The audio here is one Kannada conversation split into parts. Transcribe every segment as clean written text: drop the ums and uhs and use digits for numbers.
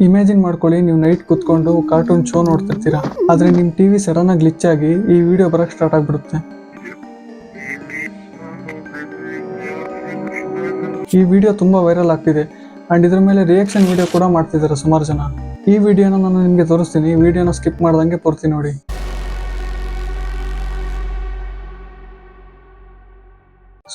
ಇಮ್ಯಾಜಿನ್ ಮಾಡ್ಕೊಳ್ಳಿ, ನೀವು ನೈಟ್ ಕುತ್ಕೊಂಡು ಕಾರ್ಟೂನ್ ಶೋ ನೋಡ್ತಿರ್ತೀರಾ, ಆದ್ರೆ ನಿಮ್ ಟಿವಿ ಸಡನ್ ಆಗಿ ಗ್ಲಿಚ್ ಆಗಿ ಈ ವಿಡಿಯೋ ಬರಕ್ ಸ್ಟಾರ್ಟ್ ಆಗ್ಬಿಡುತ್ತೆ. ಈ ವಿಡಿಯೋ ತುಂಬಾ ವೈರಲ್ ಆಗ್ತಿದೆ ಅಂಡ್ ಇದ್ರ ಮೇಲೆ ರಿಯಾಕ್ಷನ್ ವಿಡಿಯೋ ಕೂಡ ಮಾಡ್ತಿದ್ದಾರೆ ಸುಮಾರು ಜನ. ಈ ವಿಡಿಯೋನ ನಾನು ನಿಮ್ಗೆ ತೋರಿಸ್ತೀನಿ, ವಿಡಿಯೋನ ಸ್ಕಿಪ್ ಮಾಡ್ದಂಗೆ ಪೂರ್ತಿ ನೋಡಿ.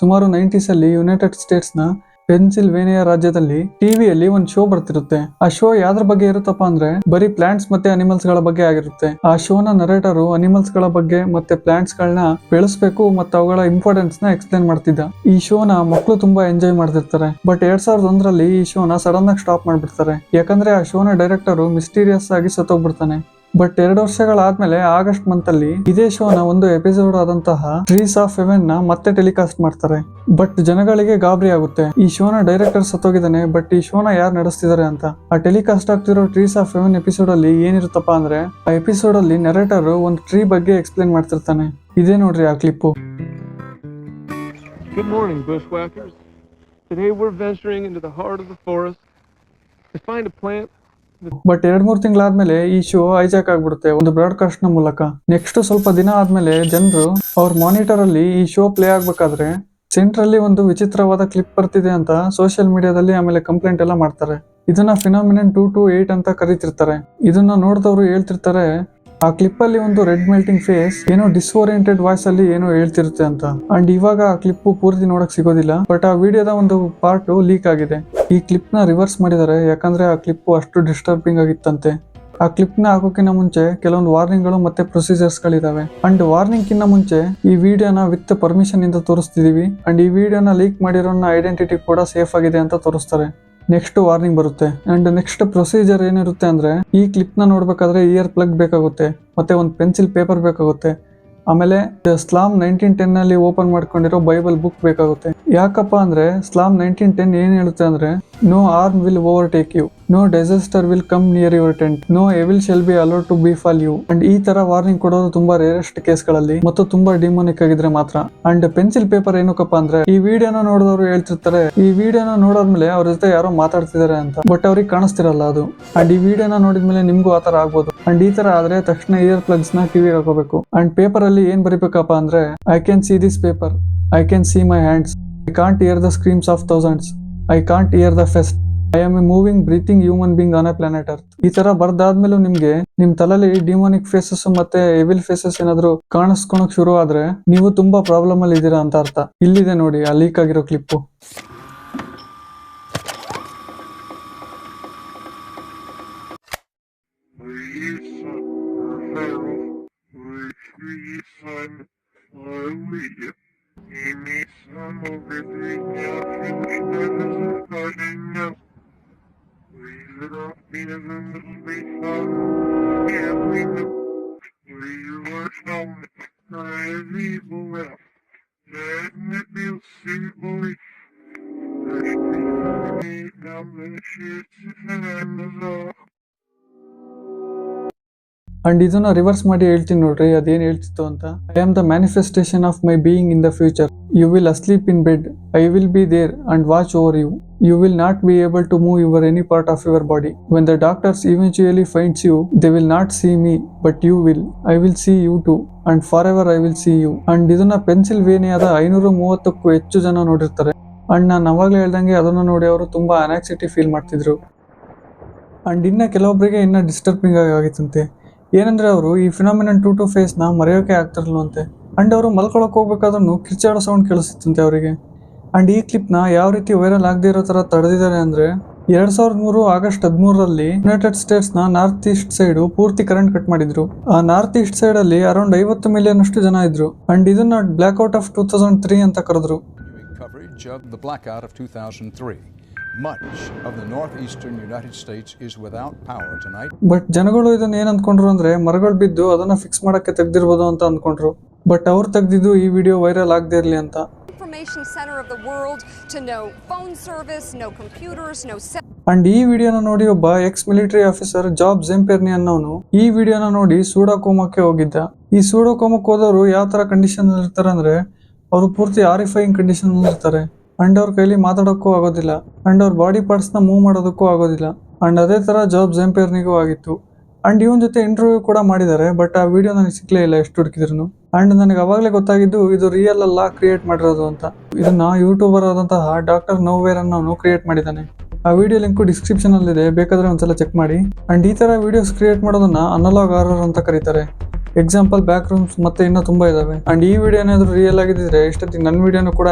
ಸುಮಾರು 90s ಅಲ್ಲಿ ಯುನೈಟೆಡ್ ಸ್ಟೇಟ್ಸ್ ನ ಪೆನ್ಸಿಲ್ವೇನಿಯಾ ರಾಜ್ಯದಲ್ಲಿ ಟಿವಿಯಲ್ಲಿ ಒಂದು ಶೋ ಬರ್ತಿರುತ್ತೆ. ಆ ಶೋ ಯಾವ್ದ್ರ ಬಗ್ಗೆ ಇರುತ್ತಪ್ಪ ಅಂದ್ರೆ ಬರೀ ಪ್ಲಾಂಟ್ಸ್ ಮತ್ತೆ ಅನಿಮಲ್ಸ್ ಗಳ ಬಗ್ಗೆ ಆಗಿರುತ್ತೆ. ಆ ಶೋನ ನರೇಟರು ಅನಿಮಲ್ಸ್ ಗಳ ಬಗ್ಗೆ ಮತ್ತೆ ಪ್ಲಾಂಟ್ಸ್ ಗಳನ್ನ ಬೆಳೆಸಬೇಕು ಮತ್ತೆ ಅವುಗಳ ಇಂಪಾರ್ಟೆನ್ಸ್ ನ ಎಕ್ಸ್ಪ್ಲೇನ್ ಮಾಡ್ತಿದ್ದ. ಈ ಶೋನ ಮಕ್ಕಳು ತುಂಬಾ ಎಂಜಾಯ್ ಮಾಡ್ತಿರ್ತಾರೆ. ಬಟ್ 2001ರಲ್ಲಿ ಈ ಶೋನ ಸಡನ್ ಆಗಿ ಸ್ಟಾಪ್ ಮಾಡ್ಬಿಡ್ತಾರೆ. ಯಾಕಂದ್ರೆ ಆ ಶೋನ ಡೈರೆಕ್ಟರ್ ಮಿಸ್ಟೀರಿಯಸ್ ಆಗಿ ಸತ್ತೋಗ್ಬಿಡ್ತಾನೆ. ಬಟ್ 2 ವರ್ಷಗಳಾದ್ಮೇಲೆ ಆಗಸ್ಟ್ ಮಂತ್ ಅಲ್ಲಿ ಇದೇ ಶೋನ ಒಂದು ಎಪಿಸೋಡ್ ಆದಂತಹ ಟ್ರೀಸ್ ಆಫ್ ಹೆವೆನ್ ನ ಮತ್ತೆ ಟೆಲಿಕಾಸ್ಟ್ ಮಾಡ್ತಾರೆ. ಬಟ್ ಜನಗಳಿಗೆ ಗಾಬರಿ ಆಗುತ್ತೆ, ಈ ಶೋನ ಡೈರೆಕ್ಟರ್ ಸತ್ತೋಗಿದ್ದಾನೆ, ಬಟ್ ಈ ಶೋನ ಯಾರು ನಡೆಸ್ತಿದ್ದಾರೆ ಅಂತ. ಆ ಟೆಲಿಕಾಸ್ಟ್ ಆಗ್ತಿರೋ ಟ್ರೀಸ್ ಆಫ್ ಹೆವೆನ್ ಎಪಿಸೋಡ್ ಅಲ್ಲಿ ಏನಿರುತ್ತಪ್ಪ ಅಂದ್ರೆ ಆ ಎಪಿಸೋಡ್ ಅಲ್ಲಿ ನರೇಟರ್ ಒಂದು ಟ್ರೀ ಬಗ್ಗೆ ಎಕ್ಸ್ಪ್ಲೇನ್ ಮಾಡ್ತಿರ್ತಾನೆ. ಇದೇ ನೋಡ್ರಿ ಆ clip. Good morning, bushwhackers. Today we're venturing into the heart of the forest to find a plant. But 2-3 ತಿಂಗಳಾದ್ಮೇಲೆ ಈ ಶೋ ಹೈಜಾಕ್ ಆಗ್ಬಿಡುತ್ತೆ ಒಂದು ಬ್ರಾಡ್ಕಾಸ್ಟ್ ನ ಮೂಲಕ. ನೆಕ್ಸ್ಟ್ ಸ್ವಲ್ಪ ದಿನ ಆದ್ಮೇಲೆ ಜನರು ಅವ್ರ ಮಾನಿಟರ್ ಅಲ್ಲಿ ಈ ಶೋ ಪ್ಲೇ ಆಗ್ಬೇಕಾದ್ರೆ ಸೆಂಟ್ರಲ್ಲಿ ಒಂದು ವಿಚಿತ್ರವಾದ ಕ್ಲಿಪ್ ಬರ್ತಿದೆ ಅಂತ ಸೋಷಿಯಲ್ ಮೀಡಿಯಾದಲ್ಲಿ ಆಮೇಲೆ ಕಂಪ್ಲೇಂಟ್ ಎಲ್ಲ ಮಾಡ್ತಾರೆ. ಇದನ್ನ ಫಿನಾಮಿನನ್ 228 ಅಂತ ಕರೀತಿರ್ತಾರೆ. ಇದನ್ನ ನೋಡಿದವರು ಹೇಳ್ತಿರ್ತಾರೆ ಆ ಕ್ಲಿಪ್ ಅಲ್ಲಿ ಒಂದು ರೆಡ್ ಮೆಲ್ಟಿಂಗ್ ಫೇಸ್ ಏನೋ ಡಿಸ್ಓರಿಯೆಂಟೆಡ್ ವಾಯ್ಸ್ ಅಲ್ಲಿ ಏನೋ ಹೇಳ್ತಿರುತ್ತೆ ಅಂತ. ಅಂಡ್ ಇವಾಗ ಆ ಕ್ಲಿಪ್ ಪೂರ್ತಿ ನೋಡಕ್ ಸಿಗೋದಿಲ್ಲ. ಬಟ್ ಆ ವಿಡಿಯೋದ ಒಂದು ಪಾರ್ಟ್ ಲೀಕ್ ಆಗಿದೆ. ಈ ಕ್ಲಿಪ್ ನ ರಿವರ್ಸ್ ಮಾಡಿದ್ದಾರೆ, ಯಾಕಂದ್ರೆ ಆ ಕ್ಲಿಪ್ ಅಷ್ಟು ಡಿಸ್ಟರ್ಬಿಂಗ್ ಆಗಿತ್ತಂತೆ. ಆ ಕ್ಲಿಪ್ ನ ಹಾಕೋಕಿನ್ನ ಮುಂಚೆ ಕೆಲವೊಂದು ವಾರ್ನಿಂಗ್ ಗಳು ಮತ್ತೆ ಪ್ರೊಸೀಜರ್ಸ್ ಗಳಿದಾವೆ. ಅಂಡ್ ವಾರ್ನಿಂಗ್ ಕಿನ್ನ ಮುಂಚೆ ಈ ವಿಡಿಯೋನ ವಿತ್ ಪರ್ಮಿಷನ್ ಇಂದ ತೋರಿಸ್ತಿದೀವಿ. ಅಂಡ್ ಈ ವಿಡಿಯೋನ ಲೀಕ್ ಮಾಡಿರೋನ ಐಡೆಂಟಿಟಿ ಕೂಡ ಸೇಫ್ ಆಗಿದೆ ಅಂತ ತೋರಿಸ್ತಾರೆ. ನೆಕ್ಸ್ಟ್ ವಾರ್ನಿಂಗ್ ಬರುತ್ತೆ. ಅಂಡ್ ನೆಕ್ಸ್ಟ್ ಪ್ರೊಸೀಜರ್ ಏನಿರುತ್ತೆ ಅಂದ್ರೆ ಈ ಕ್ಲಿಪ್ ನ ನೋಡ್ಬೇಕಾದ್ರೆ ಇಯರ್ ಪ್ಲಗ್ ಬೇಕಾಗುತ್ತೆ, ಮತ್ತೆ ಒಂದು ಪೆನ್ಸಿಲ್ ಪೇಪರ್ ಬೇಕಾಗುತ್ತೆ, ಆಮೇಲೆ ಸ್ಲಾಮ್ 1910 ಅಲ್ಲಿ ಓಪನ್ ಮಾಡ್ಕೊಂಡಿರೋ ಬೈಬಲ್ ಬುಕ್ ಬೇಕಾಗುತ್ತೆ. ಯಾಕಪ್ಪ ಅಂದ್ರೆ ಸ್ಲಾಮ್ 1910 ಏನ್ ಹೇಳುತ್ತೆ ಅಂದ್ರೆ no arm will overtake you, no disaster will come near your tent, no evil shall be allowed to befall you. And ಈ ತರ ವಾರ್ನಿಂಗ್ ಕೊಡೋದು ತುಂಬಾ ರೇರೆಸ್ಟ್ ಕೇಸ್ಗಳಲ್ಲಿ ಮತ್ತು ತುಂಬಾ ಡಿಮೋನಿಕ್ ಆಗಿದ್ರೆ ಮಾತ್ರ. ಅಂಡ್ ಪೆನ್ಸಿಲ್ ಪೇಪರ್ ಏನಕ್ಕಪ್ಪ ಅಂದ್ರೆ ಈ ವಿಡಿಯೋನ ನೋಡಿದವರು ಹೇಳ್ತಿರ್ತಾರೆ ಈ ವಿಡಿಯೋನ ನೋಡೋದ್ಮೇಲೆ ಅವ್ರ ಜೊತೆ ಯಾರೋ ಮಾತಾಡ್ತಿದ್ದಾರೆ ಅಂತ, ಬಟ್ ಅವ್ರಿಗೆ ಕಾಣಿಸ್ತಿರಲ್ಲ ಅದು. ಅಂಡ್ ಈ ವಿಡಿಯೋನ ನೋಡಿದ್ಮೇಲೆ ನಿಮ್ಗೂ ಆತರ ಆಗ್ಬೋದು. ಅಂಡ್ ಈ ತರ ಆದ್ರೆ ತಕ್ಷಣ ಇಯರ್ ಪ್ಲಗ್ಸ್ ನ ಕಿವಿಗೆ ಹಾಕೋಬೇಕು. ಅಂಡ್ ಪೇಪರ್ ಅಲ್ಲಿ ಏನ್ ಬರೀಬೇಕಪ್ಪ ಅಂದ್ರೆ I can see this paper, I can see my hands, I can't hear the screams of thousands, I can't hear the fest, I am a moving breathing human being on a planet earth. ಈ ತರ ಬರ್ದಾದ್ಮೇಲೂ ನಿಮ್ಗೆ ನಿಮ್ ತಲೆಯಲ್ಲಿ ಡಿಮೋನಿಕ್ ಫೇಸಸ್ ಮತ್ತೆ ಎವಿಲ್ ಫೇಸಸ್ ಏನಾದ್ರು ಕಾಣಿಸ್ಕೊಳಕ್ ಶುರು ಆದ್ರೆ ನೀವು ತುಂಬಾ ಪ್ರಾಬ್ಲಮ್ ಅಲ್ಲಿ ಇದೀರಾ ಅಂತ ಅರ್ಥ. ಇಲ್ಲಿದೆ ನೋಡಿ ಆ ಲೀಕ್ ಆಗಿರೋ ಕ್ಲಿಪ್ಪು. ಅಂಡ್ ಇದನ್ನ ರಿವರ್ಸ್ ಮಾಡಿ ಹೇಳ್ತೀನಿ ನೋಡ್ರಿ ಅದೇನ್ ಹೇಳ್ತಿತ್ತು ಅಂತ. I am the manifestation of my being in the future, you will asleep in bed, I will be there and watch over you, you will not be able to move your any part of your body, when the doctors eventually finds you they will not see me but you will, I will see you too and forever I will see you. And ಇದನ್ನ ಪೆನ್ಸಿಲ್ವೇನಿಯಾದ 530ಕ್ಕೂ ಹೆಚ್ಚು ಜನ ನೋಡಿರ್ತಾರೆ. ಅಂಡ್ ನಾನು ಅವಾಗಲೇ ಹೇಳ್ದಂಗೆ ಅದನ್ನ ನೋಡಿ ಅವರು ತುಂಬಾ ಅನಾಕ್ಸಿಟಿ ಫೀಲ್ ಮಾಡ್ತಿದ್ರು. ಅಂಡ್ ಇನ್ನ ಕೆಲವೊಬ್ಬರಿಗೆ ಇನ್ನ ಡಿಸ್ಟರ್ಬಿಂಗ್ ಆಗಿತ್ತಂತೆ. ಏನಂದ್ರೆ ಅವರು ಈ ಫಿನಾಮಿನನ್ 2 ಫೇಸ್ ನ ಮರೆಯೋಕೆ ಆಗ್ತಿರಲ್ವಂತೆ. ಅಂಡ್ ಅವರು ಮಲ್ಕೊಳಕ್ ಹೋಗ್ಬೇಕಾದ್ರೂ ಕಿರ್ಚಾಡೋ ಸೌಂಡ್ ಕೇಳಿಸುತ್ತಂತೆ ಅವರಿಗೆ. ಅಂಡ್ ಈ ಕ್ಲಿಪ್ ನ ಯಾವ ರೀತಿ ವೈರಲ್ ಆಗದೆ ಇರೋ ತರ ತಡೆದಿದ್ದಾರೆ ಅಂದ್ರೆ 2003 ಆಗಸ್ಟ್ 13ರಲ್ಲಿ ಯುನೈಟೆಡ್ ಸ್ಟೇಟ್ಸ್ ನ ನಾರ್ತ್ ಈಸ್ಟ್ ಸೈಡ್ ಪೂರ್ತಿ ಕರೆಂಟ್ ಕಟ್ ಮಾಡಿದ್ರು. ಆ ನಾರ್ತ್ ಈಸ್ಟ್ ಸೈಡ್ ಅಲ್ಲಿ ಅರೌಂಡ್ 50 ಮಿಲಿಯನ್ ಅಷ್ಟು ಜನ ಇದ್ರು. ಅಂಡ್ ಇದನ್ನ ಬ್ಲಾಕ್ಔಟ್ ಆಫ್ 2003 ಅಂತ ಕರೆದ್ರು. Much of the northeastern United States is without power tonight. But ಜನಗಳು ಇದನ್ನ ಏನ್ ಅನ್ಕೊಂಡ್ರು ಅಂದ್ರೆ ಮರಗಳು ಬಿದ್ದು ಅದನ್ನ ಫಿಕ್ಸ್ ಮಾಡಕ್ಕೆ ತೆಗ್ದಿರ್ಬೋದು ಅಂತ ಅನ್ಕೊಂಡ್ರು. ಬಟ್ ಅವ್ರು ತೆಗ್ದಿದ್ದು ಈ ವಿಡಿಯೋ ವೈರಲ್ ಆಗದೆ ಇರ್ಲಿ ಅಂತ. Center of the world to no phone service, no computers, no and ಈ ವಿಡಿಯೋನ ನೋಡಿ ಒಬ್ಬ ಎಕ್ಸ್ ಮಿಲಿಟರಿ ಆಫೀಸರ್ ಜಾಬ್ ಜೆಂಪೆರ್ನಿ ಅನ್ನೋನು ಈ ವಿಡಿಯೋನ ನೋಡಿ ಸೂಡೋಕೋಮಕ್ಕೆ ಹೋಗಿದ್ದ. ಈ ಸೂಡೋಕೋಮಕ್ಕೆ ಹೋದವರು ಯಾವ ತರ ಕಂಡೀಷನ್ ಇರ್ತಾರೆ ಅಂದ್ರೆ ಅವರು ಪೂರ್ತಿ ಆರಿಫೈಯಿಂಗ್ ಕಂಡೀಷನ್ ಇರ್ತಾರೆ. ಅಂಡ್ ಅವ್ರ ಕೈಲಿ ಮಾತಾಡೋಕ್ಕೂ ಆಗೋದಿಲ್ಲ. ಅಂಡ್ ಅವ್ರ ಬಾಡಿ ಪಾರ್ಟ್ಸ್ ನ ಮೂವ್ ಮಾಡೋದಕ್ಕೂ ಆಗೋದಿಲ್ಲ. ಅಂಡ್ ಅದೇ ತರ ಜಾಬ್ ಜಂಪೇರ್ನಿಗೂ ಆಗಿತ್ತು. ಅಂಡ್ ಇವನ್ ಜೊತೆ ಇಂಟರ್ವ್ಯೂ ಕೂಡ ಮಾಡಿದ್ದಾರೆ, ಬಟ್ ಆ ವಿಡಿಯೋ ನನಗೆ ಸಿಕ್ಲೇ ಇಲ್ಲ ಎಷ್ಟು ಹುಡುಕಿದ್ರು. ಅಂಡ್ ನನಗೆ ಅವಾಗಲೇ ಗೊತ್ತಾಗಿದ್ದು ಇದು ರಿಯಲ್ ಅಲ್ಲ, ಕ್ರಿಯೇಟ್ ಮಾಡಿರೋದು ಅಂತ. ಇದನ್ನ ಯೂಟ್ಯೂಬರ್ ಆದಂತಹ ಡಾಕ್ಟರ್ ನೋವೇರ್ ಅನ್ನೋನು ಕ್ರಿಯೇಟ್ ಮಾಡಿದ್ದಾನೆ. ಆ ವಿಡಿಯೋ ಲಿಂಕ್ ಡಿಸ್ಕ್ರಿಪ್ಷನ್ ಅಲ್ಲಿ ಇದೆ, ಬೇಕಾದ್ರೆ ಒಂದ್ಸಲ ಚೆಕ್ ಮಾಡಿ. ಅಂಡ್ ಈ ತರ ವಿಡಿಯೋಸ್ ಕ್ರಿಯೇಟ್ ಮಾಡೋದನ್ನ ಅನಲಾಗ್ ಹಾರರ್ ಅಂತ ಕರೀತಾರೆ. ಎಕ್ಸಾಂಪಲ್ ಬ್ಯಾಕ್ ರೂಮ್ಸ್ ಮತ್ತೆ ಇನ್ನೂ ತುಂಬಾ ಇದಾವೆ. ಅಂಡ್ ಈ ವಿಡಿಯೋ ಏನಾದ್ರು ರಿಯಲ್ ಆಗಿದ್ರೆ ಇಷ್ಟೊತ್ತಿಗೆ ನನ್ನ ವಿಡಿಯೋನು ಕೂಡ